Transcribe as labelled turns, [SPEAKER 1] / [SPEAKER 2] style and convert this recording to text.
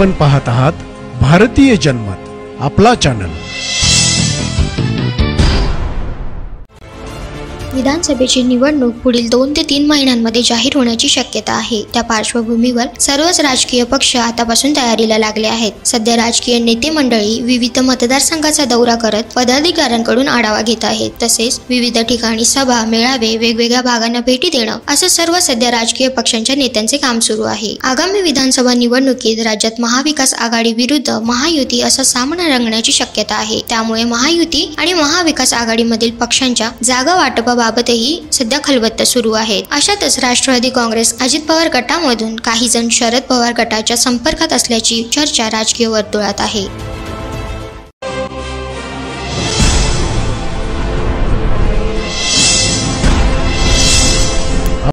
[SPEAKER 1] आपण पाहत आहात भारतीय जनमत, आपला चॅनल।
[SPEAKER 2] विधानसभेची निवडणूक पुढील 2 ते 3 महिन्यांमध्ये जाहीर होण्याची शक्यता आहे। त्या पार्श्वभूमीवर सर्वच राजकीय पक्ष आतापासून तयारीला लागले आहेत। सध्या राजकीय नेते मंडळी विविध मतदारसंघाचा दौरा करत पदाधिकाऱ्यांकडून आढावा घेत आहेत। तसेच विविध ठिकाणी सभा, मेळावे, वेगवेगळ्या भागांना भेटी देणं असं सर्व सध्या राजकीय पक्षांच्या नेत्यांचे काम सुरू आहे। आगामी विधानसभा निवडणुकीत राज्यात महाविकास आघाडी विरुद्ध महायुती असा सामना रंगण्याची शक्यता आहे। त्यामुळे महायुती आणि महाविकास आघाडीमधील पक्षांच्या जागा वाटपाबाबतही सध्या खलबत्ते सुरू आहेत। अशातच राष्ट्रवादी काँग्रेस, अजित पवार गटामधून काही जण शरद पवार गटाच्या संपर्कात असल्याची चर्चा राजकीय वर्तुळात आहे।